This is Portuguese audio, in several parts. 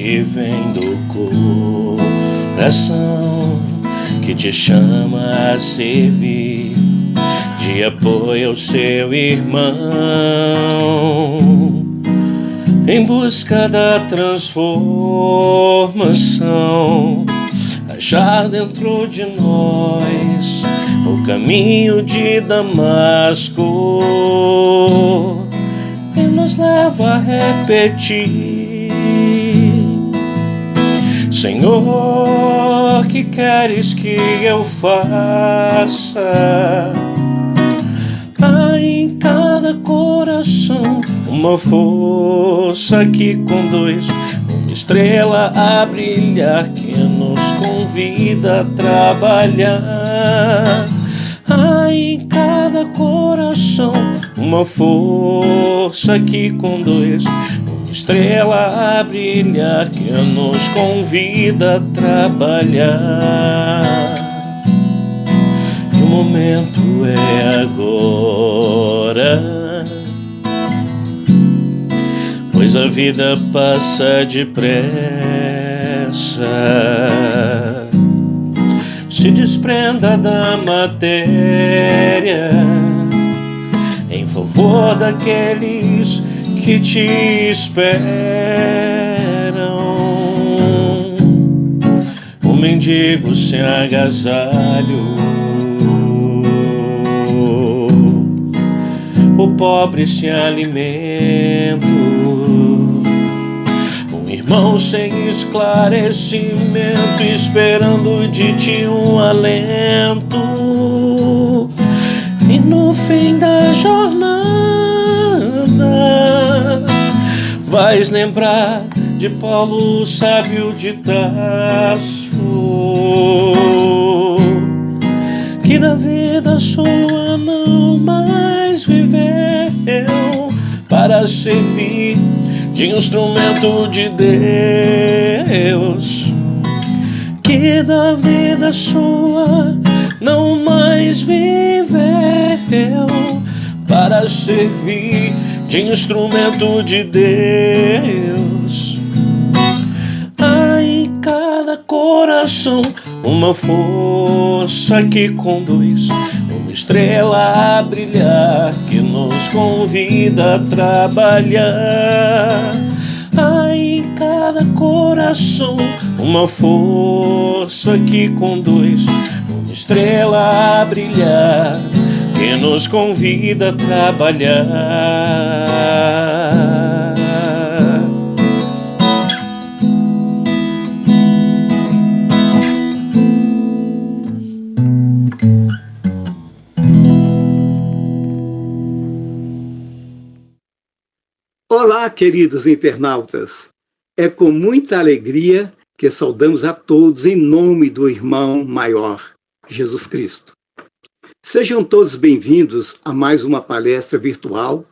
que vem do coração, que te chama a servir de apoio ao seu irmão, em busca da transformação, achar dentro de nós o caminho de Damasco, e nos leva a repetir: Senhor, que queres que eu faça? Há em cada coração uma força que conduz, uma estrela a brilhar que nos convida a trabalhar. Há em cada coração uma força que conduz, uma estrela a brilhar que nos convida a trabalhar. E o momento é agora, pois a vida passa depressa. Se desprenda da matéria em favor daqueles que te esperam. O mendigo sem agasalho, o pobre sem alimento, um irmão sem esclarecimento, esperando de ti um alento. E no fim da jornada vais lembrar de Paulo, sábio de Tarso, que na vida sua não mais viveu para servir de instrumento de Deus, que da vida sua não mais viveu para servir de instrumento de Deus. Há em cada coração uma força que conduz, uma estrela a brilhar que nos convida a trabalhar. Há em cada coração uma força que conduz, uma estrela a brilhar que nos convida a trabalhar. Olá, queridos internautas! É com muita alegria que saudamos a todos em nome do irmão maior, Jesus Cristo. Sejam todos bem-vindos a mais uma palestra virtual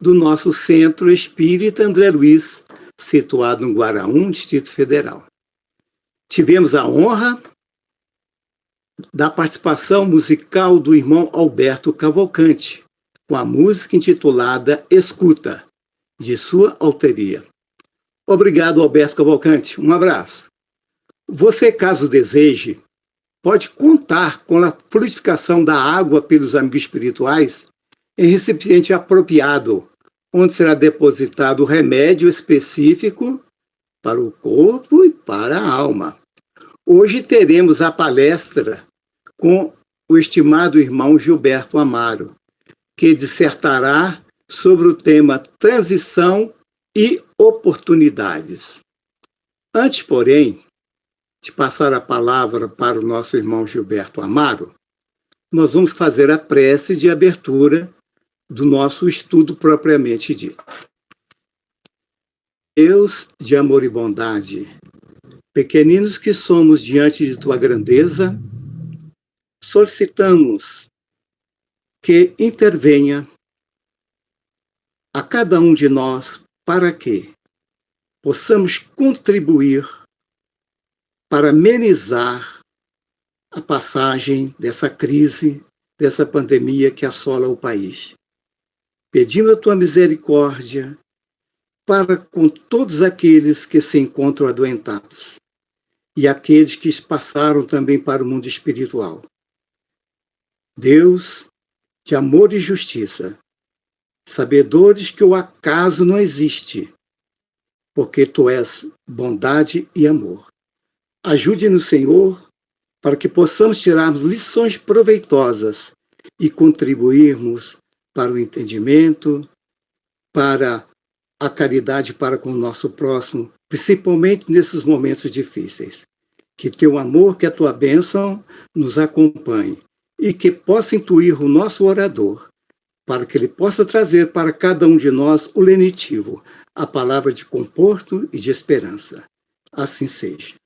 do nosso Centro Espírita André Luiz, situado no Guaraú, Distrito Federal. Tivemos a honra da participação musical do irmão Alberto Cavalcante, com a música intitulada Escuta, de sua autoria. Obrigado, Alberto Cavalcante. Um abraço. Você, caso deseje, pode contar com a fluidificação da água pelos amigos espirituais em recipiente apropriado, onde será depositado o remédio específico para o corpo e para a alma. Hoje teremos a palestra com o estimado irmão Gilberto Amaro, que dissertará sobre o tema transição e oportunidades. Antes, porém, de passar a palavra para o nosso irmão Gilberto Amaro, nós vamos fazer a prece de abertura do nosso estudo propriamente dito. Deus de amor e bondade, pequeninos que somos diante de tua grandeza, solicitamos que intervenha a cada um de nós para que possamos contribuir para amenizar a passagem dessa crise, dessa pandemia que assola o país. Pedimos a tua misericórdia para com todos aqueles que se encontram adoentados e aqueles que passaram também para o mundo espiritual. Deus, de amor e justiça, sabedores que o acaso não existe, porque tu és bondade e amor. Ajude-nos, Senhor, para que possamos tirarmos lições proveitosas e contribuirmos para o entendimento, para a caridade para com o nosso próximo, principalmente nesses momentos difíceis. Que teu amor, que a tua bênção nos acompanhe e que possa intuir o nosso orador, para que ele possa trazer para cada um de nós o lenitivo, a palavra de conforto e de esperança. Assim seja.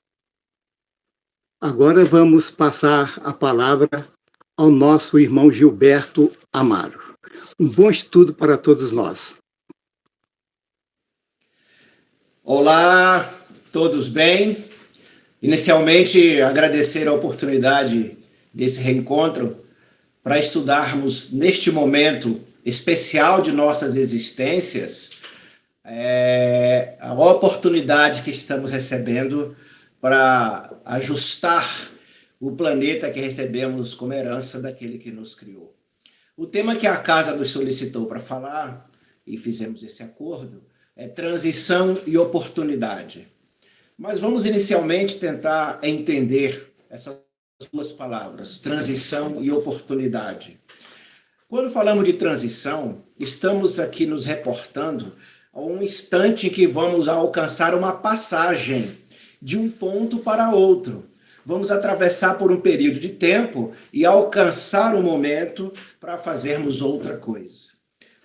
Agora vamos passar a palavra ao nosso irmão Gilberto Amaro. Um bom estudo para todos nós. Olá, todos bem? Inicialmente, agradecer a oportunidade desse reencontro para estudarmos neste momento especial de nossas existências, a oportunidade que estamos recebendo para ajustar o planeta que recebemos como herança daquele que nos criou. O tema que a casa nos solicitou para falar, e fizemos esse acordo, é transição e oportunidade. Mas vamos inicialmente tentar entender essas duas palavras, transição e oportunidade. Quando falamos de transição, estamos aqui nos reportando a um instante em que vamos alcançar uma passagem de um ponto para outro. Vamos atravessar por um período de tempo e alcançar um momento para fazermos outra coisa.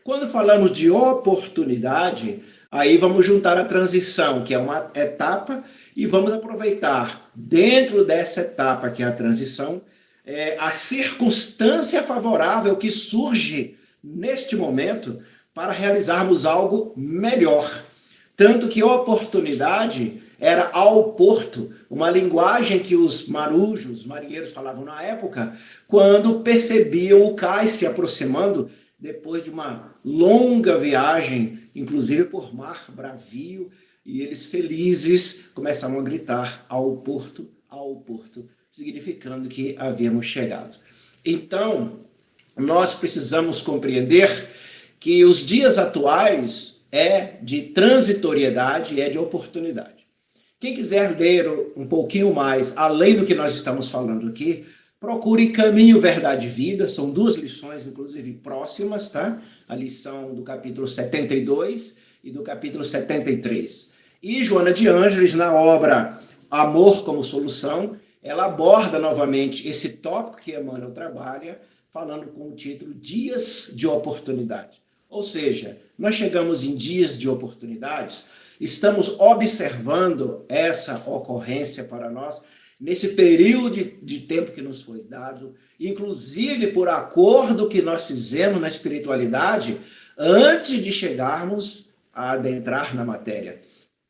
Quando falamos de oportunidade, aí vamos juntar a transição, que é uma etapa, e vamos aproveitar, dentro dessa etapa, que é a transição, a circunstância favorável que surge neste momento para realizarmos algo melhor. Tanto que oportunidade era ao porto, uma linguagem que os marujos, marinheiros falavam na época, quando percebiam o cais se aproximando depois de uma longa viagem, inclusive por mar bravio, e eles felizes começavam a gritar ao porto, significando que havíamos chegado. Então, nós precisamos compreender que os dias atuais é de transitoriedade, é de oportunidade. Quem quiser ler um pouquinho mais, além do que nós estamos falando aqui, procure Caminho, Verdade e Vida, são duas lições, inclusive, próximas, tá? A lição do capítulo 72 e do capítulo 73. E Joana de Ângeles, na obra Amor como Solução, ela aborda novamente esse tópico que Emmanuel trabalha, falando com o título Dias de Oportunidade. Ou seja, nós chegamos em dias de oportunidades, estamos observando essa ocorrência para nós, nesse período de tempo que nos foi dado, inclusive por acordo que nós fizemos na espiritualidade, antes de chegarmos a adentrar na matéria.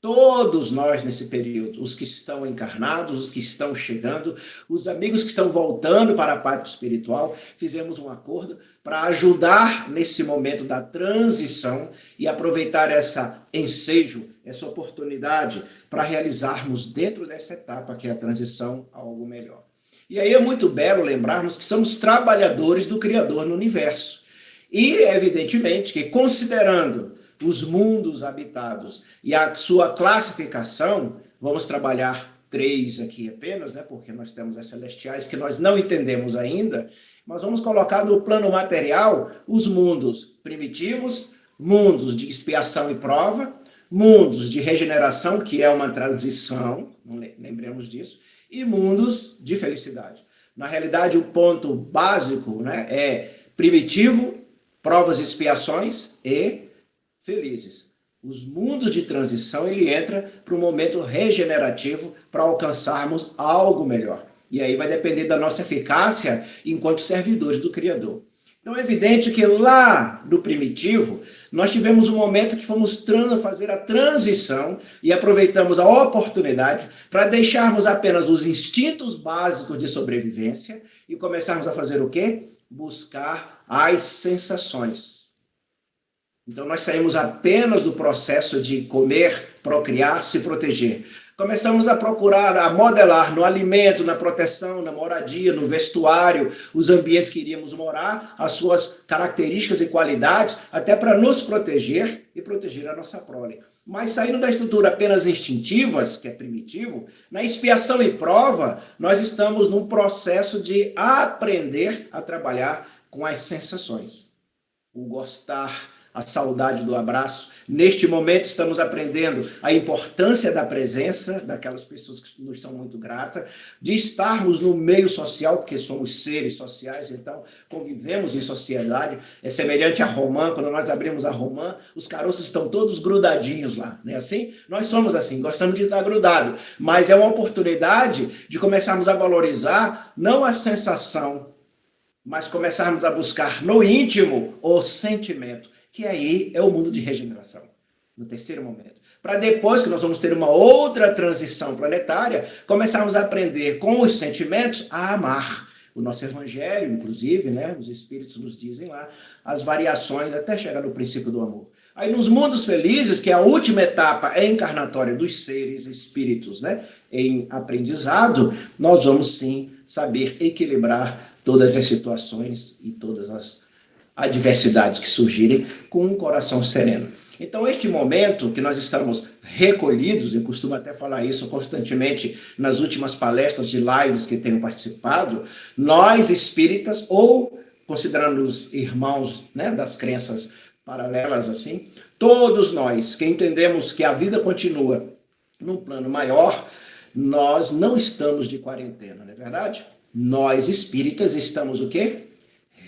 Todos nós nesse período, os que estão encarnados, os que estão chegando, os amigos que estão voltando para a pátria espiritual, fizemos um acordo para ajudar nesse momento da transição e aproveitar essa ensejo, essa oportunidade para realizarmos dentro dessa etapa que é a transição a algo melhor. E aí é muito belo lembrarmos que somos trabalhadores do Criador no universo. E evidentemente que considerando os mundos habitados e a sua classificação, vamos trabalhar 3 aqui apenas, né, porque nós temos as celestiais que nós não entendemos ainda, mas vamos colocar no plano material os mundos primitivos, mundos de expiação e prova, mundos de regeneração, que é uma transição, lembremos disso, e mundos de felicidade. Na realidade, o ponto básico, né, é primitivo, provas e expiações e felizes. Os mundos de transição, ele entra para um momento regenerativo para alcançarmos algo melhor. E aí vai depender da nossa eficácia enquanto servidores do Criador. Então é evidente que lá no primitivo, nós tivemos um momento que fomos fazer a transição e aproveitamos a oportunidade para deixarmos apenas os instintos básicos de sobrevivência e começarmos a fazer o quê? Buscar as sensações. Então nós saímos apenas do processo de comer, procriar, se proteger. Começamos a procurar, a modelar no alimento, na proteção, na moradia, no vestuário, os ambientes que iríamos morar, as suas características e qualidades, até para nos proteger e proteger a nossa prole. Mas saindo da estrutura apenas instintivas, que é primitivo, na expiação e prova, nós estamos num processo de aprender a trabalhar com as sensações. O gostar, a saudade do abraço. Neste momento estamos aprendendo a importância da presença daquelas pessoas que nos são muito gratas, de estarmos no meio social, porque somos seres sociais, então convivemos em sociedade. É semelhante a romã, quando nós abrimos a romã, os caroços estão todos grudadinhos lá, não é assim? Nós somos assim, gostamos de estar grudado, mas é uma oportunidade de começarmos a valorizar não a sensação, mas começarmos a buscar no íntimo o sentimento, que aí é o mundo de regeneração, no terceiro momento. Para depois que nós vamos ter uma outra transição planetária, começarmos a aprender com os sentimentos a amar. O nosso evangelho, inclusive, né, os espíritos nos dizem lá, as variações até chegar no princípio do amor. Aí nos mundos felizes, que é a última etapa encarnatória dos seres espíritos, né, em aprendizado, nós vamos sim saber equilibrar todas as situações e todas as adversidades que surgirem com um coração sereno. Então, este momento que nós estamos recolhidos, eu costumo até falar isso constantemente nas últimas palestras de lives que tenho participado, nós espíritas, ou considerando os irmãos, né, das crenças paralelas assim, todos nós que entendemos que a vida continua num plano maior, nós não estamos de quarentena, não é verdade? Nós espíritas estamos o quê?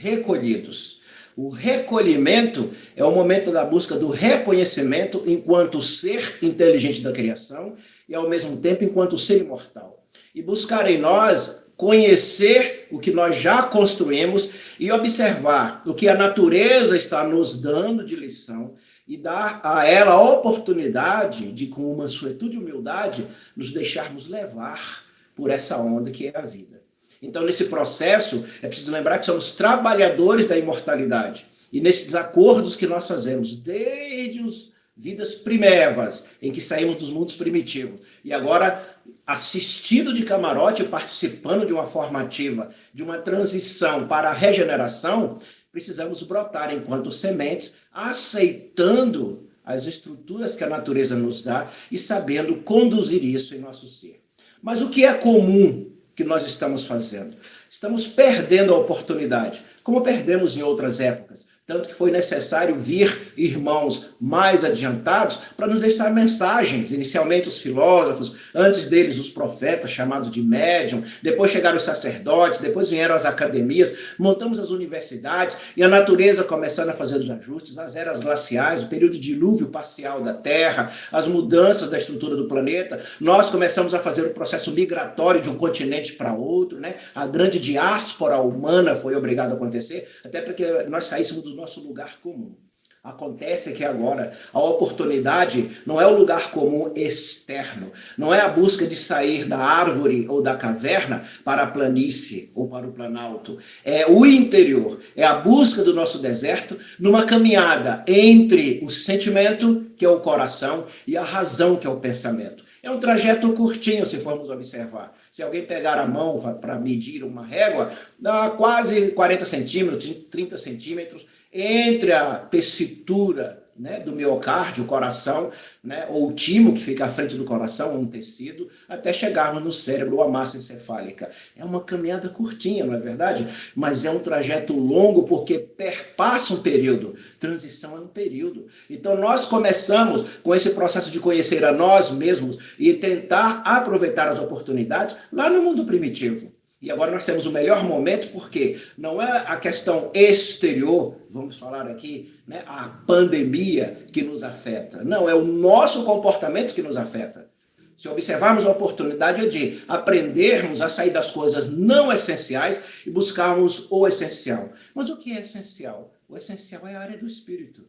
Recolhidos. O recolhimento é o momento da busca do reconhecimento enquanto ser inteligente da criação e, ao mesmo tempo, enquanto ser imortal. E buscar em nós conhecer o que nós já construímos e observar o que a natureza está nos dando de lição e dar a ela a oportunidade de, com mansuetude e humildade, nos deixarmos levar por essa onda que é a vida. Então, nesse processo, é preciso lembrar que somos trabalhadores da imortalidade. E nesses acordos que nós fazemos, desde as vidas primevas, em que saímos dos mundos primitivos, e agora assistindo de camarote, participando de uma formativa, de uma transição para a regeneração, precisamos brotar enquanto sementes, aceitando as estruturas que a natureza nos dá e sabendo conduzir isso em nosso ser. Mas o que é comum que nós estamos fazendo? Estamos perdendo a oportunidade, como perdemos em outras épocas. Tanto que foi necessário vir irmãos mais adiantados para nos deixar mensagens. Inicialmente os filósofos, antes deles os profetas, chamados de médium, depois chegaram os sacerdotes, depois vieram as academias, montamos as universidades e a natureza começando a fazer os ajustes, as eras glaciais, o período de dilúvio parcial da Terra, as mudanças da estrutura do planeta. Nós começamos a fazer o processo migratório de um continente para outro, né? A grande diáspora humana foi obrigada a acontecer, até porque nós saíssemos do nosso lugar comum. Acontece que agora a oportunidade não é o lugar comum externo, não é a busca de sair da árvore ou da caverna para a planície ou para o planalto, é o interior, é a busca do nosso deserto numa caminhada entre o sentimento, que é o coração, e a razão, que é o pensamento. É um trajeto curtinho, se formos observar. Se alguém pegar a mão para medir uma régua, dá quase 40 centímetros, 30 centímetros, entre a tessitura, né, do miocárdio, o coração, né, ou o timo que fica à frente do coração, um tecido, até chegarmos no cérebro, ou a massa encefálica. É uma caminhada curtinha, não é verdade? Mas é um trajeto longo porque perpassa um período. Transição é um período. Então nós começamos com esse processo de conhecer a nós mesmos e tentar aproveitar as oportunidades lá no mundo primitivo. E agora nós temos o melhor momento, porque não é a questão exterior, vamos falar aqui, né, a pandemia que nos afeta. Não, é o nosso comportamento que nos afeta. Se observarmos a oportunidade de aprendermos a sair das coisas não essenciais e buscarmos o essencial. Mas o que é essencial? O essencial é a área do espírito.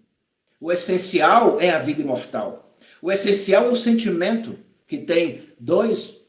O essencial é a vida imortal. O essencial é o sentimento, que tem duas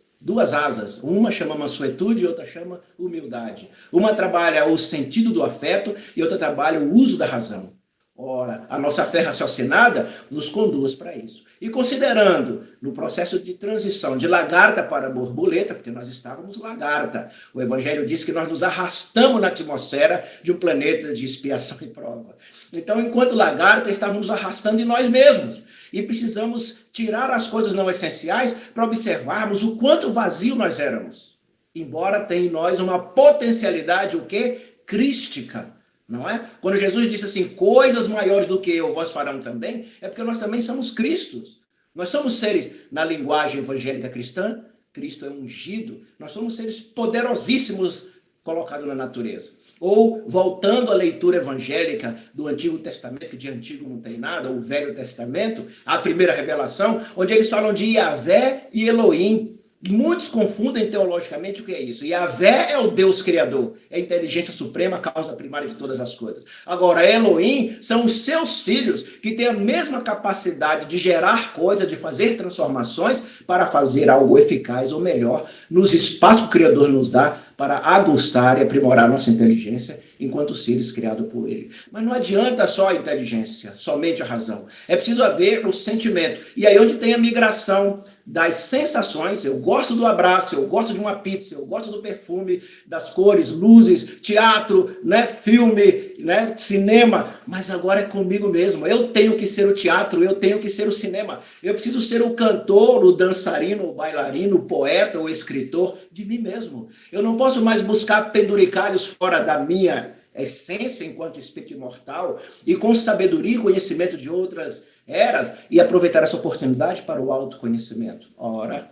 asas. Uma chama mansuetude e outra chama humildade. Uma trabalha o sentido do afeto e outra trabalha o uso da razão. Ora, a nossa fé raciocinada nos conduz para isso. E considerando no processo de transição de lagarta para borboleta, porque nós estávamos lagarta, o Evangelho diz que nós nos arrastamos na atmosfera de um planeta de expiação e prova. Então, enquanto lagarta, estávamos arrastando em nós mesmos. E precisamos tirar as coisas não essenciais para observarmos o quanto vazio nós éramos. Embora tenha em nós uma potencialidade, o quê? Crística. Não é? Quando Jesus disse assim, coisas maiores do que eu vós farão também, é porque nós também somos Cristos. Nós somos seres, na linguagem evangélica cristã, Cristo é ungido, nós somos seres poderosíssimos colocados na natureza. Ou, voltando à leitura evangélica do Antigo Testamento, que de antigo não tem nada, o Velho Testamento, a primeira revelação, onde eles falam de Yahvé e Elohim. Muitos confundem teologicamente o que é isso. Yahvé é o Deus Criador, é a inteligência suprema, a causa primária de todas as coisas. Agora, Elohim são os seus filhos que têm a mesma capacidade de gerar coisas, de fazer transformações para fazer algo eficaz ou melhor nos espaços que o Criador nos dá para aguçar e aprimorar nossa inteligência enquanto seres criados por Ele. Mas não adianta só a inteligência, somente a razão. É preciso haver o sentimento. E aí onde tem a migração das sensações, eu gosto do abraço, eu gosto de uma pizza, eu gosto do perfume, das cores, luzes, teatro, né, filme, né, cinema, mas agora é comigo mesmo. Eu tenho que ser o teatro, eu tenho que ser o cinema. Eu preciso ser o cantor, o dançarino, o bailarino, o poeta, o escritor de mim mesmo. Eu não posso mais buscar penduricalhos fora da minha essência enquanto espírito imortal e com sabedoria e conhecimento de outras eras e aproveitar essa oportunidade para o autoconhecimento. Ora,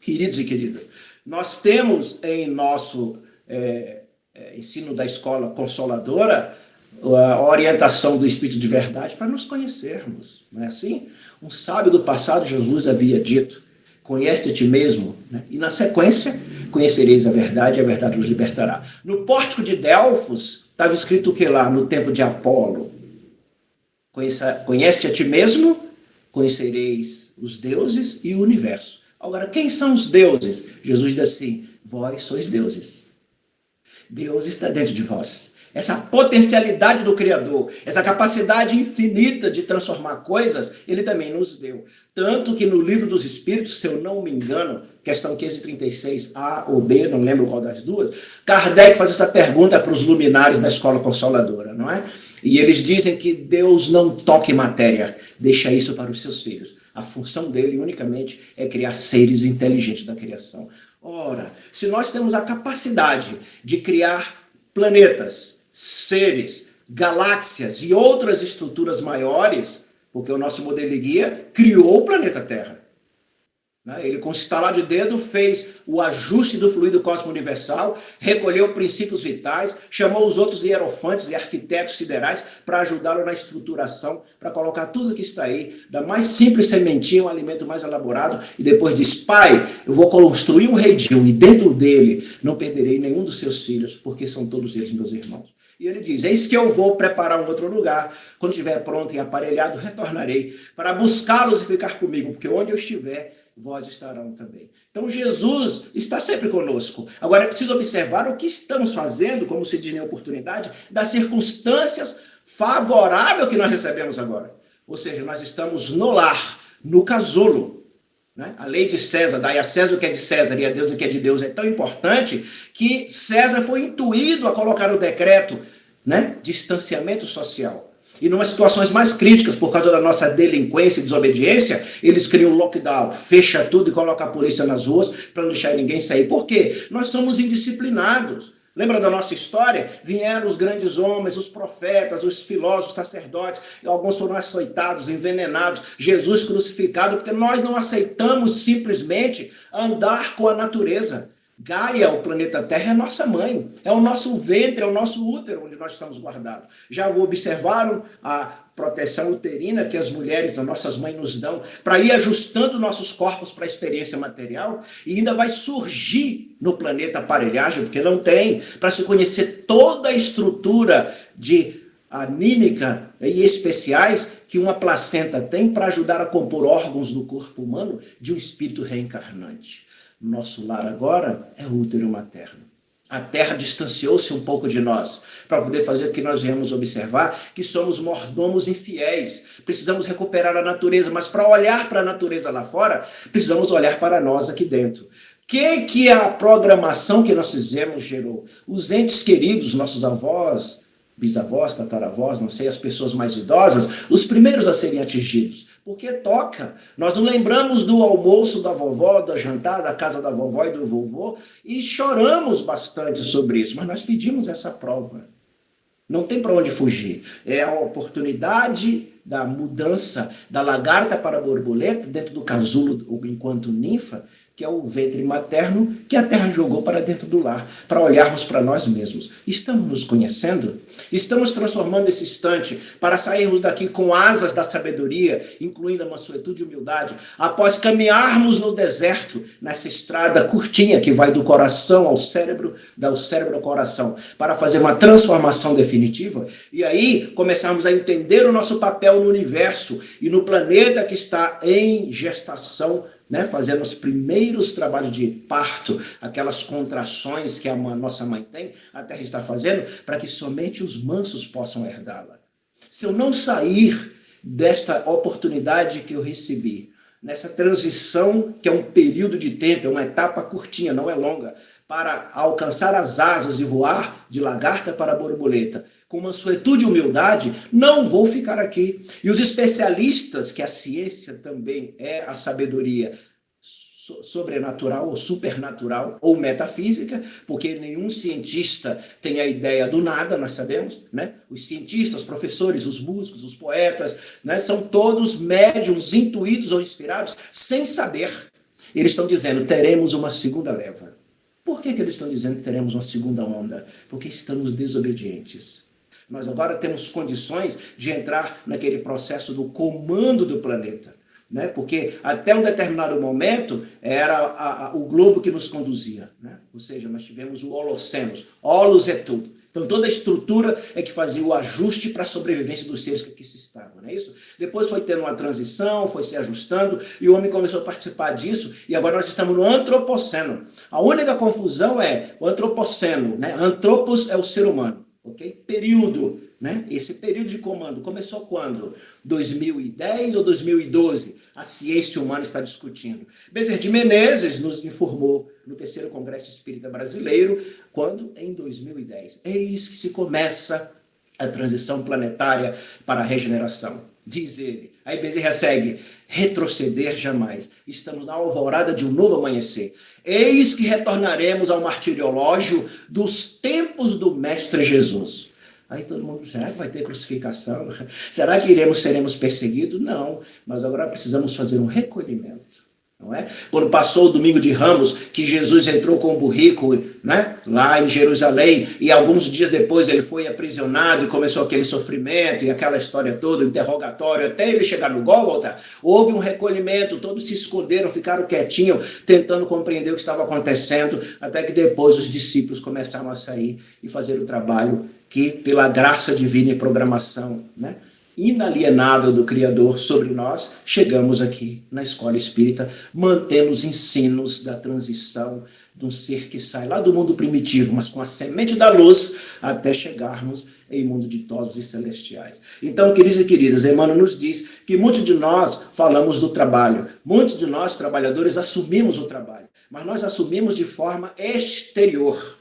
queridos e queridas, nós temos em nosso ensino da escola consoladora a orientação do Espírito de verdade para nos conhecermos, não é assim? Um sábio do passado, Jesus havia dito, conhece a ti mesmo, né? E na sequência, conhecereis a verdade e a verdade os libertará. No pórtico de Delfos, estava escrito o que lá, no tempo de Apolo? Conhece-te a ti mesmo, conhecereis os deuses e o universo. Agora, quem são os deuses? Jesus diz assim, vós sois deuses. Deus está dentro de vós. Essa potencialidade do Criador, essa capacidade infinita de transformar coisas, Ele também nos deu. Tanto que no Livro dos Espíritos, se eu não me engano, questão 536, A ou B, não lembro qual das duas, Kardec faz essa pergunta para os luminares da Escola Consoladora, não é? E eles dizem que Deus não toca em matéria, deixa isso para os seus filhos. A função dele unicamente é criar seres inteligentes da criação. Ora, se nós temos a capacidade de criar planetas, seres, galáxias e outras estruturas maiores, porque o nosso modelo e guia criou o planeta Terra. Ele, com estalar de dedo, fez o ajuste do fluido cósmico universal, recolheu princípios vitais, chamou os outros hierofantes e arquitetos siderais para ajudá-lo na estruturação, para colocar tudo que está aí, da mais simples sementinha, um alimento mais elaborado, e depois diz, pai, eu vou construir um redil, e dentro dele não perderei nenhum dos seus filhos, porque são todos eles meus irmãos. E ele diz, eis que eu vou preparar um outro lugar, quando estiver pronto e aparelhado, retornarei, para buscá-los e ficar comigo, porque onde eu estiver, vós estarão também. Então Jesus está sempre conosco. Agora é preciso observar o que estamos fazendo, como se diz na oportunidade, das circunstâncias favoráveis que nós recebemos agora. Ou seja, nós estamos no lar, no casulo. Né? A lei de César, dai a César o que é de César e a Deus o que é de Deus, é tão importante que César foi intuído a colocar o decreto, né? Distanciamento social. E numas situações mais críticas, por causa da nossa delinquência e desobediência, eles criam o lockdown, fecha tudo e coloca a polícia nas ruas para não deixar ninguém sair. Por quê? Nós somos indisciplinados. Lembra da nossa história? Vieram os grandes homens, os profetas, os filósofos, os sacerdotes, e alguns foram açoitados, envenenados, Jesus crucificado, porque nós não aceitamos simplesmente andar com a natureza. Gaia, o planeta Terra, é nossa mãe, é o nosso ventre, é o nosso útero onde nós estamos guardados. Já observaram a proteção uterina que as mulheres, as nossas mães, nos dão para ir ajustando nossos corpos para a experiência material? E ainda vai surgir no planeta aparelhagem, porque não tem, para se conhecer toda a estrutura anímica e especiais que uma placenta tem para ajudar a compor órgãos do corpo humano de um espírito reencarnante. Nosso lar agora é o útero materno. A terra distanciou-se um pouco de nós, para poder fazer o que nós viemos observar, que somos mordomos infiéis. Precisamos recuperar a natureza, mas para olhar para a natureza lá fora, precisamos olhar para nós aqui dentro. Que a programação que nós fizemos gerou? Os entes queridos, nossos avós, bisavós, tataravós, não sei, as pessoas mais idosas, os primeiros a serem atingidos. Porque toca. Nós não lembramos do almoço da vovó, da jantar, da casa da vovó e do vovô, e choramos bastante sobre isso, mas nós pedimos essa prova. Não tem para onde fugir. É a oportunidade da mudança da lagarta para a borboleta dentro do casulo enquanto ninfa, que é o ventre materno que a terra jogou para dentro do lar, para olharmos para nós mesmos. Estamos nos conhecendo? Estamos transformando esse instante para sairmos daqui com asas da sabedoria, incluindo a mansuetude e humildade, após caminharmos no deserto, nessa estrada curtinha que vai do coração ao cérebro, do cérebro ao coração, para fazer uma transformação definitiva, e aí começarmos a entender o nosso papel no universo e no planeta que está em gestação, fazendo os primeiros trabalhos de parto, aquelas contrações que a nossa mãe tem, a terra está fazendo, para que somente os mansos possam herdá-la. Se eu não sair desta oportunidade que eu recebi, nessa transição, que é um período de tempo, é uma etapa curtinha, não é longa, para alcançar as asas e voar de lagarta para borboleta, com mansuetude e humildade, não vou ficar aqui. E os especialistas, que a ciência também é a sabedoria sobrenatural ou supernatural ou metafísica, porque nenhum cientista tem a ideia do nada, nós sabemos, Os cientistas, os professores, os músicos, os poetas, são todos médiuns, intuídos ou inspirados, sem saber. Eles estão dizendo, teremos uma segunda leva. Por que eles estão dizendo que teremos uma segunda onda? Porque estamos desobedientes. Nós agora temos condições de entrar naquele processo do comando do planeta, Porque até um determinado momento era o globo que nos conduzia, Ou seja, nós tivemos o Holocenos, Holos é tudo. Então toda a estrutura é que fazia o ajuste para a sobrevivência dos seres que aqui se estavam, não é isso? Depois foi tendo uma transição, foi se ajustando e o homem começou a participar disso e agora nós estamos no antropoceno. A única confusão é o antropoceno, Antropos é o ser humano. Ok? Período, Esse período de comando começou quando? 2010 ou 2012? A ciência humana está discutindo. Bezerra de Menezes nos informou no terceiro Congresso Espírita Brasileiro, quando? Em 2010. Eis que se começa a transição planetária para a regeneração. Diz ele. Aí Bezerra segue. Retroceder jamais. Estamos na alvorada de um novo amanhecer. Eis que retornaremos ao martiriológio dos tempos do Mestre Jesus. Aí todo mundo, será que vai ter crucificação? Será que seremos perseguidos? Não, mas agora precisamos fazer um recolhimento. Não é? Quando passou o domingo de Ramos, que Jesus entrou com o burrico, lá em Jerusalém, e alguns dias depois ele foi aprisionado e começou aquele sofrimento e aquela história toda, o interrogatório, até ele chegar no Gólgota, houve um recolhimento, todos se esconderam, ficaram quietinhos, tentando compreender o que estava acontecendo, até que depois os discípulos começaram a sair e fazer o trabalho que, pela graça divina e programação, inalienável do Criador sobre nós, chegamos aqui na escola espírita, mantendo os ensinos da transição de um ser que sai lá do mundo primitivo, mas com a semente da luz, até chegarmos em mundo ditosos e celestiais. Então, queridos e queridas, Emmanuel nos diz que muitos de nós falamos do trabalho, muitos de nós, trabalhadores, assumimos o trabalho, mas nós assumimos de forma exterior.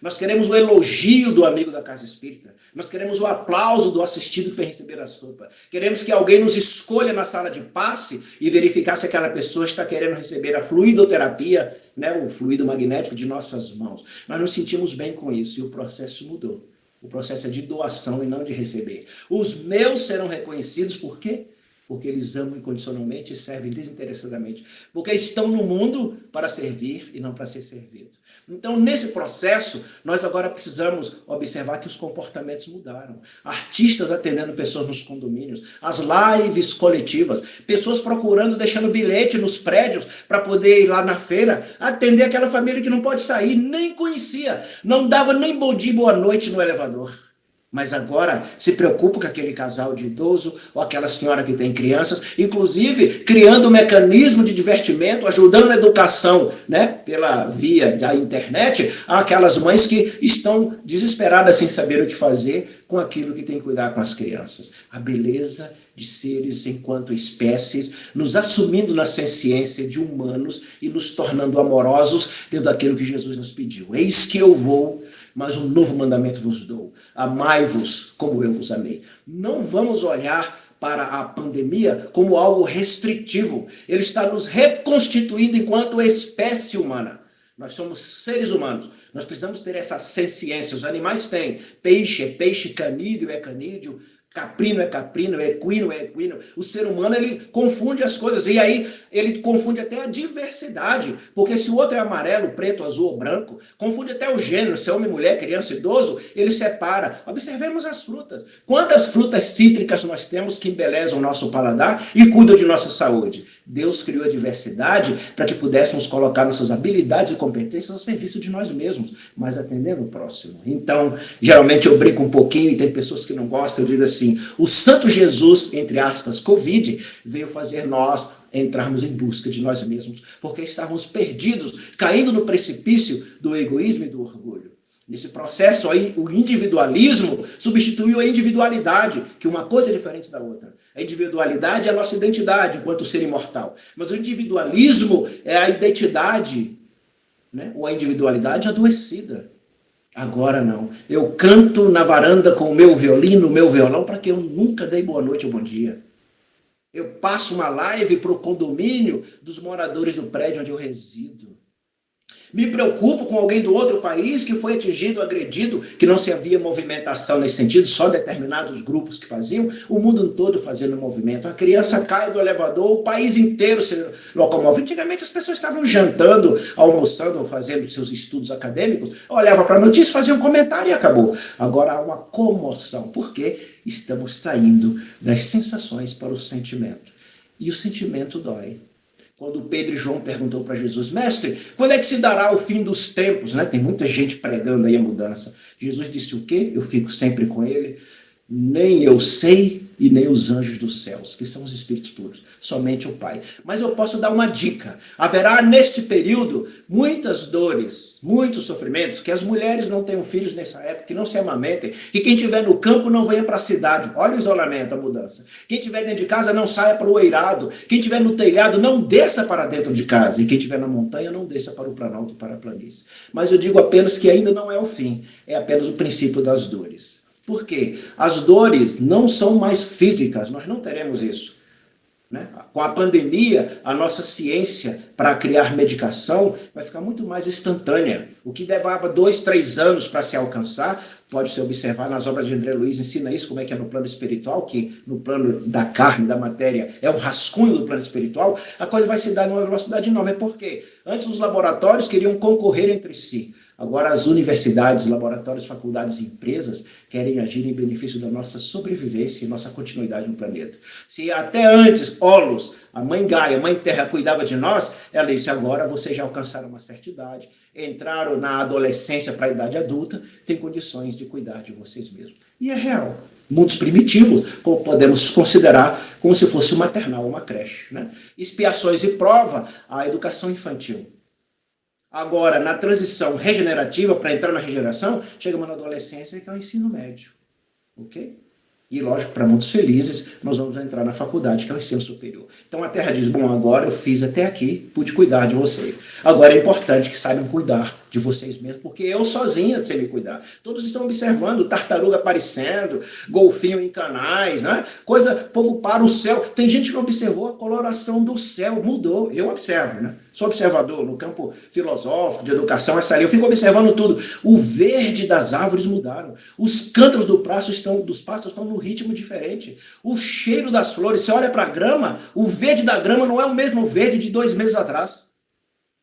Nós queremos o elogio do amigo da casa espírita. Nós queremos o aplauso do assistido que vem receber a sopa. Queremos que alguém nos escolha na sala de passe e verificar se aquela pessoa está querendo receber a fluidoterapia, o fluido magnético de nossas mãos. Nós nos sentimos bem com isso e o processo mudou. O processo é de doação e não de receber. Os meus serão reconhecidos por quê? Porque eles amam incondicionalmente e servem desinteressadamente. Porque estão no mundo para servir e não para ser servido. Então, nesse processo, nós agora precisamos observar que os comportamentos mudaram. Artistas atendendo pessoas nos condomínios, as lives coletivas, pessoas procurando, deixando bilhete nos prédios para poder ir lá na feira, atender aquela família que não pode sair, nem conhecia, não dava nem bom dia e boa noite no elevador. Mas agora se preocupa com aquele casal de idoso ou aquela senhora que tem crianças, inclusive criando um mecanismo de divertimento, ajudando na educação, né, pela via da internet, aquelas mães que estão desesperadas sem saber o que fazer com aquilo que tem que cuidar com as crianças. A beleza de seres enquanto espécies, nos assumindo na ciência de humanos e nos tornando amorosos dentro daquilo que Jesus nos pediu. Eis que eu vou, mas um novo mandamento vos dou. Amai-vos como eu vos amei. Não vamos olhar para a pandemia como algo restritivo. Ele está nos reconstituindo enquanto espécie humana. Nós somos seres humanos. Nós precisamos ter essa ciência. Os animais têm. Peixe é peixe, canídeo é canídeo, caprino é caprino, equino é equino. O ser humano, ele confunde as coisas. E aí, ele confunde até a diversidade. Porque se o outro é amarelo, preto, azul ou branco, confunde até o gênero. Se é homem, mulher, criança, idoso, ele separa. Observemos as frutas. Quantas frutas cítricas nós temos que embelezam o nosso paladar e cuidam de nossa saúde? Deus criou a diversidade para que pudéssemos colocar nossas habilidades e competências ao serviço de nós mesmos, mas atendendo o próximo. Então, geralmente eu brinco um pouquinho e tem pessoas que não gostam, eu digo assim, o Santo Jesus, entre aspas, Covid, veio fazer nós entrarmos em busca de nós mesmos, porque estávamos perdidos, caindo no precipício do egoísmo e do orgulho. Nesse processo aí, o individualismo substituiu a individualidade, que uma coisa é diferente da outra. A individualidade é a nossa identidade enquanto ser imortal. Mas o individualismo é a identidade, né? Ou a individualidade adoecida. Agora não. Eu canto na varanda com o meu violino, o meu violão, para que eu nunca dei boa noite ou bom dia. Eu passo uma live para o condomínio dos moradores do prédio onde eu resido. Me preocupo com alguém do outro país que foi atingido, agredido, que não se havia movimentação nesse sentido, só determinados grupos que faziam, o mundo todo fazendo movimento. A criança cai do elevador, o país inteiro se locomove. Antigamente as pessoas estavam jantando, almoçando ou fazendo seus estudos acadêmicos, olhava para a notícia, fazia um comentário e acabou. Agora há uma comoção, porque estamos saindo das sensações para o sentimento. E o sentimento dói. Quando Pedro e João perguntou para Jesus, mestre, quando é que se dará o fim dos tempos? Né? Tem muita gente pregando aí a mudança. Jesus disse o quê? Eu fico sempre com ele. Nem eu sei e nem os anjos dos céus, que são os espíritos puros, somente o Pai. Mas eu posso dar uma dica. Haverá neste período muitas dores, muitos sofrimentos, que as mulheres não tenham filhos nessa época, que não se amamentem, que quem estiver no campo não venha para a cidade. Olha o isolamento, a mudança. Quem estiver dentro de casa não saia para o eirado. Quem estiver no telhado não desça para dentro de casa. E quem estiver na montanha não desça para o planalto, para a planície. Mas eu digo apenas que ainda não é o fim, é apenas o princípio das dores. Por quê? As dores não são mais físicas, nós não teremos isso. Né? Com a pandemia, a nossa ciência para criar medicação vai ficar muito mais instantânea. O que levava 2, 3 anos para se alcançar, pode-se observar nas obras de André Luiz, ensina isso, como é que é no plano espiritual, que no plano da carne, da matéria, é um rascunho do plano espiritual, a coisa vai se dar numa velocidade enorme. Por quê? Antes os laboratórios queriam concorrer entre si. Agora as universidades, laboratórios, faculdades e empresas querem agir em benefício da nossa sobrevivência e nossa continuidade no planeta. Se até antes, Olos, a mãe Gaia, a mãe Terra, cuidava de nós, ela disse, agora vocês já alcançaram uma certa idade, entraram na adolescência para a idade adulta, têm condições de cuidar de vocês mesmos. E é real. Mundos primitivos, como podemos considerar como se fosse um maternal, uma creche. Né? Expiações e prova, a educação infantil. Agora, na transição regenerativa, para entrar na regeneração, chegamos na adolescência, que é o ensino médio. Ok? E, lógico, para muitos felizes, nós vamos entrar na faculdade, que é o ensino superior. Então, a Terra diz, bom, agora eu fiz até aqui, pude cuidar de vocês. Agora é importante que saibam cuidar de vocês mesmos, porque eu sozinha sei me cuidar. Todos estão observando, tartaruga aparecendo, golfinho em canais, né? Coisa, povo para o céu. Tem gente que não observou a coloração do céu, mudou. Eu observo, né? Sou observador no campo filosófico, de educação, essa linha. Eu fico observando tudo. O verde das árvores mudaram. Os cântaros dos pássaros estão num ritmo diferente. O cheiro das flores, você olha para a grama, o verde da grama não é o mesmo verde de 2 meses atrás.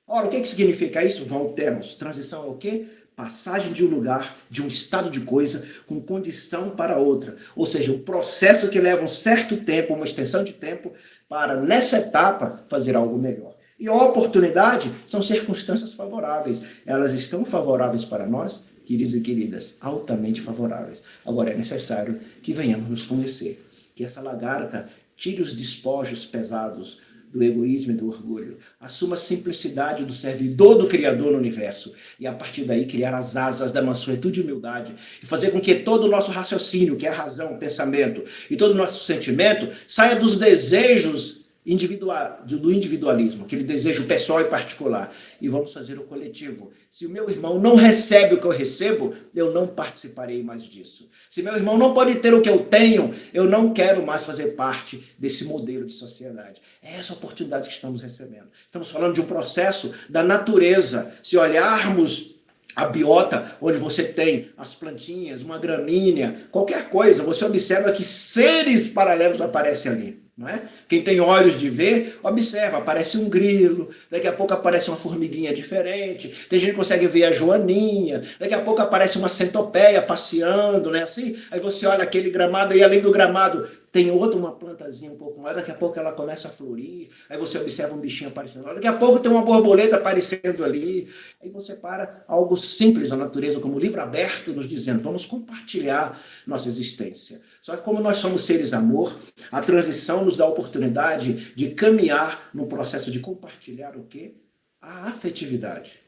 Ora, o que significa isso? Voltemos. Transição é o quê? Passagem de um lugar, de um estado de coisa, com condição para outra. Ou seja, um processo que leva um certo tempo, uma extensão de tempo, para, nessa etapa, fazer algo melhor. E a oportunidade são circunstâncias favoráveis. Elas estão favoráveis para nós, queridos e queridas, altamente favoráveis. Agora é necessário que venhamos nos conhecer, que essa lagarta tire os despojos pesados do egoísmo e do orgulho, assuma a simplicidade do servidor do Criador no universo e a partir daí criar as asas da mansuetude e humildade e fazer com que todo o nosso raciocínio, que é a razão, o pensamento e todo o nosso sentimento saia dos desejos do individualismo, aquele desejo pessoal e particular, e vamos fazer o coletivo. Se o meu irmão não recebe o que eu recebo, eu não participarei mais disso. Se meu irmão não pode ter o que eu tenho, eu não quero mais fazer parte desse modelo de sociedade. É essa oportunidade que estamos recebendo. Estamos falando de um processo da natureza. Se olharmos a biota, onde você tem as plantinhas, uma gramínea, qualquer coisa, você observa que seres paralelos aparecem ali. Não é? Quem tem olhos de ver, observa, aparece um grilo, daqui a pouco aparece uma formiguinha diferente, tem gente que consegue ver a joaninha, daqui a pouco aparece uma centopeia passeando, né? Assim, aí você olha aquele gramado e além do gramado tem outra, uma plantazinha um pouco maior, daqui a pouco ela começa a florir, aí você observa um bichinho aparecendo lá, daqui a pouco tem uma borboleta aparecendo ali, aí você para algo simples na natureza, como o livro aberto nos dizendo, vamos compartilhar nossa existência. Só que como nós somos seres amor, a transição nos dá a oportunidade de caminhar no processo de compartilhar o quê? A afetividade.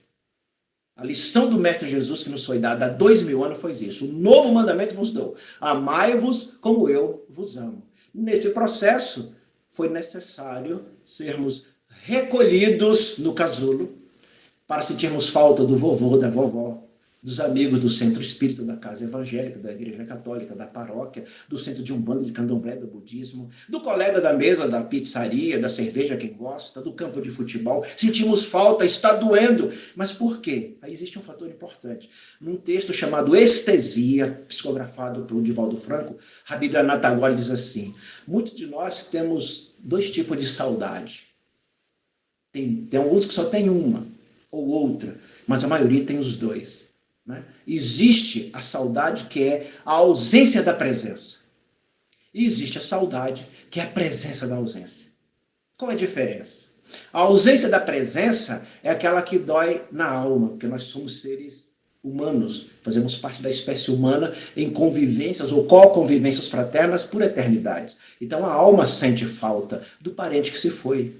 A lição do Mestre Jesus que nos foi dada há 2000 anos foi isso. O novo mandamento vos dou. Amai-vos como eu vos amo. Nesse processo, foi necessário sermos recolhidos no casulo para sentirmos falta do vovô, da vovó, dos amigos do centro espírita, da casa evangélica, da igreja católica, da paróquia, do centro de umbanda, de candomblé, do budismo, do colega da mesa, da pizzaria, da cerveja, quem gosta, do campo de futebol. Sentimos falta, está doendo. Mas por quê? Aí existe um fator importante. Num texto chamado Estesia, psicografado por Divaldo Franco, Rabindranath Tagore diz assim, muitos de nós temos dois tipos de saudade. Tem alguns que só tem uma ou outra, mas a maioria tem os dois. Né? Existe a saudade que é a ausência da presença. E existe a saudade que é a presença da ausência. Qual é a diferença? A ausência da presença é aquela que dói na alma, porque nós somos seres humanos, fazemos parte da espécie humana em convivências ou co-convivências fraternas por eternidade. Então a alma sente falta do parente que se foi,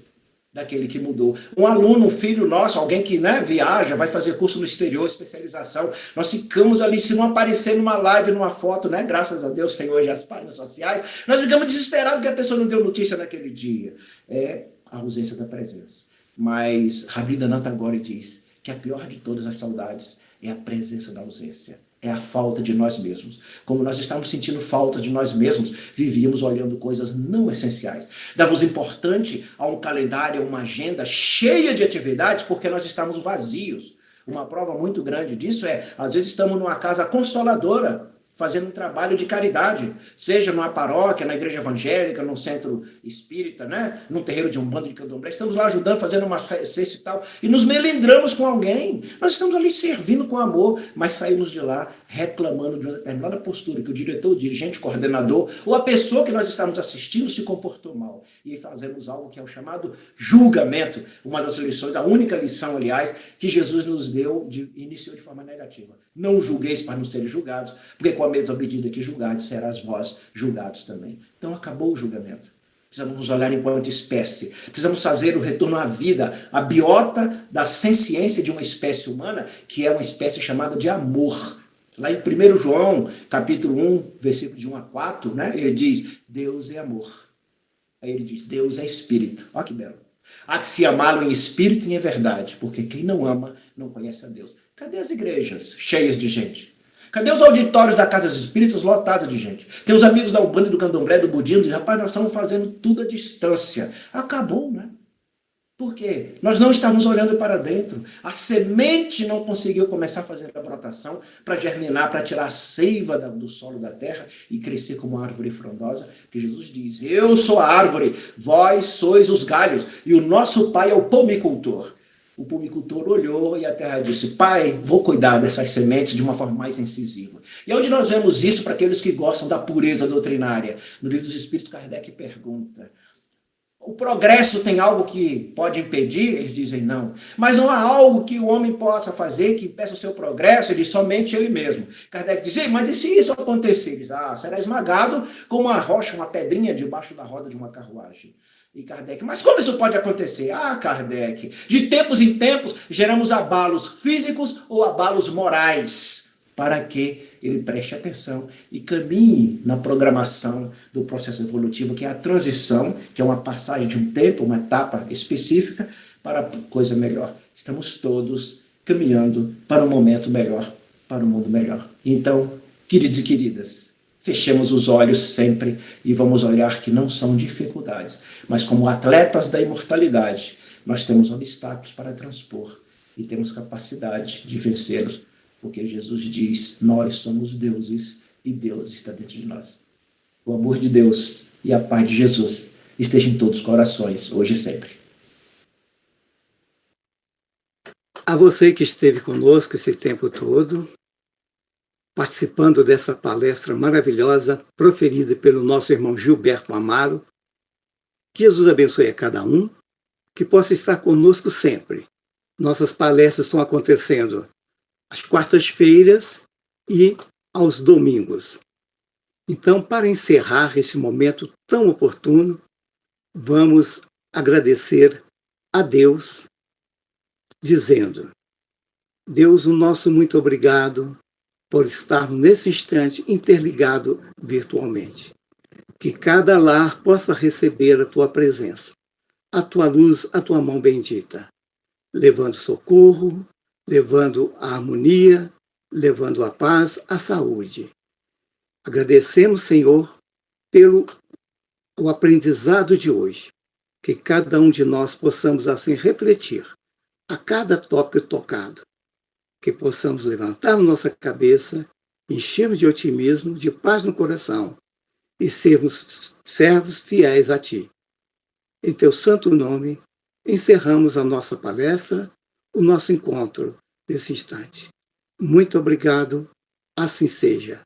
daquele que mudou. Um aluno, um filho nosso, alguém que viaja, vai fazer curso no exterior, especialização, nós ficamos ali, se não aparecer numa live, numa foto, né? Graças a Deus tem hoje as páginas sociais, nós ficamos desesperados que a pessoa não deu notícia naquele dia. É a ausência da presença. Mas Rabindranath Tagore diz que a pior de todas as saudades é a presença da ausência. É a falta de nós mesmos. Como nós estamos sentindo falta de nós mesmos, vivíamos olhando coisas não essenciais. Dávamos importante a um calendário, a uma agenda cheia de atividades, porque nós estamos vazios. Uma prova muito grande disso é, às vezes estamos numa casa consoladora, fazendo um trabalho de caridade, seja numa paróquia, na igreja evangélica, num centro espírita, né? Num terreiro de umbanda, de candomblé, estamos lá ajudando, fazendo uma cesta e tal, e nos melindramos com alguém. Nós estamos ali servindo com amor, mas saímos de lá reclamando de uma determinada postura, que o diretor, o dirigente, o coordenador, ou a pessoa que nós estamos assistindo se comportou mal. E fazemos algo que é o chamado julgamento, uma das lições, a única lição, aliás, que Jesus nos deu, iniciou de forma negativa. Não julgueis para não serem julgados, porque com a mesma medida que julgados, serás vós julgados também. Então acabou o julgamento. Precisamos nos olhar enquanto espécie. Precisamos fazer o retorno à vida, a biota da senciência de uma espécie humana, que é uma espécie chamada de amor. Lá em 1 João, capítulo 1, versículo de 1 a 4, né, ele diz, Deus é amor. Aí ele diz, Deus é espírito. Olha que belo. Há que se amá-lo em espírito e em verdade, porque quem não ama não conhece a Deus. Cadê as igrejas cheias de gente? Cadê os auditórios da Casa Espíritas lotados de gente? Tem os amigos da Umbanda, do Candomblé, do Budismo, dizem, rapaz, nós estamos fazendo tudo à distância. Acabou, né? Por quê? Nós não estamos olhando para dentro. A semente não conseguiu começar a fazer a brotação para germinar, para tirar a seiva do solo da terra e crescer como uma árvore frondosa. Que Jesus diz, eu sou a árvore, vós sois os galhos, e o nosso pai é o pomicultor. O pomicultor olhou e a terra disse, pai, vou cuidar dessas sementes de uma forma mais incisiva. E onde nós vemos isso para aqueles que gostam da pureza doutrinária? No Livro dos Espíritos, Kardec pergunta, O progresso tem algo que pode impedir? Eles dizem não. Mas não há algo que o homem possa fazer que impeça o seu progresso? Ele diz somente ele mesmo. Kardec diz, mas e se isso acontecer? Ele diz, será esmagado com uma rocha, uma pedrinha debaixo da roda de uma carruagem. E Kardec, mas como isso pode acontecer? Kardec, de tempos em tempos geramos abalos físicos ou abalos morais, para que ele preste atenção e caminhe na programação do processo evolutivo, que é a transição, que é uma passagem de um tempo, uma etapa específica, para coisa melhor. Estamos todos caminhando para um momento melhor, para um mundo melhor. Então, queridos e queridas, fechemos os olhos sempre e vamos olhar que não são dificuldades, mas como atletas da imortalidade, nós temos obstáculos para transpor e temos capacidade de vencê-los, porque Jesus diz, nós somos deuses e Deus está dentro de nós. O amor de Deus e a paz de Jesus estejam em todos os corações, hoje e sempre. A você que esteve conosco esse tempo todo, participando dessa palestra maravilhosa, proferida pelo nosso irmão Gilberto Amaro, que Jesus abençoe a cada um, que possa estar conosco sempre. Nossas palestras estão acontecendo às quartas-feiras e aos domingos. Então, para encerrar esse momento tão oportuno, vamos agradecer a Deus, dizendo, Deus, o nosso muito obrigado por estarmos nesse instante interligado virtualmente. Que cada lar possa receber a tua presença, a tua luz, a tua mão bendita, levando socorro, levando a harmonia, levando a paz, a saúde. Agradecemos, Senhor, pelo o aprendizado de hoje, que cada um de nós possamos assim refletir a cada tópico tocado, que possamos levantar nossa cabeça, enchermos de otimismo, de paz no coração e sermos servos fiéis a Ti. Em Teu santo nome, encerramos a nossa palestra, o nosso encontro nesse instante. Muito obrigado, assim seja.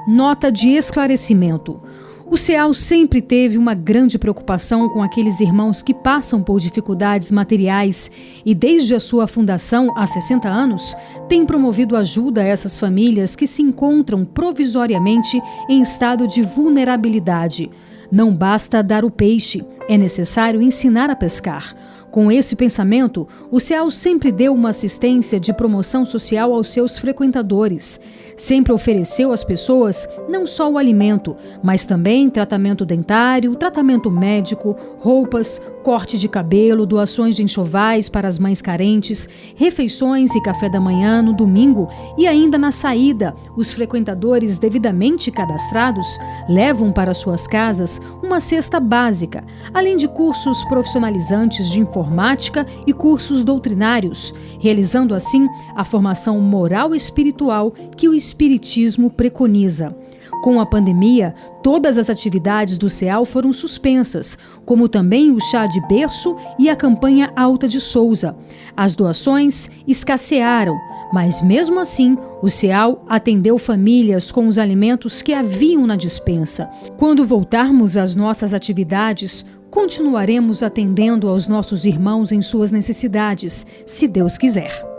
Nota de esclarecimento. O CEAL sempre teve uma grande preocupação com aqueles irmãos que passam por dificuldades materiais e, desde a sua fundação há 60 anos, tem promovido ajuda a essas famílias que se encontram provisoriamente em estado de vulnerabilidade. Não basta dar o peixe, é necessário ensinar a pescar. Com esse pensamento, o CEAL sempre deu uma assistência de promoção social aos seus frequentadores. Sempre ofereceu às pessoas não só o alimento, mas também tratamento dentário, tratamento médico, roupas, corte de cabelo, doações de enxovais para as mães carentes, refeições e café da manhã no domingo e ainda na saída. Os frequentadores devidamente cadastrados levam para suas casas uma cesta básica, além de cursos profissionalizantes de informática e cursos doutrinários, realizando assim a formação moral e espiritual que o Espiritismo preconiza. Com a pandemia, todas as atividades do CEAL foram suspensas, como também o chá de berço e a campanha Alta de Souza. As doações escassearam, mas mesmo assim, o CEAL atendeu famílias com os alimentos que haviam na despensa. Quando voltarmos às nossas atividades, continuaremos atendendo aos nossos irmãos em suas necessidades, se Deus quiser.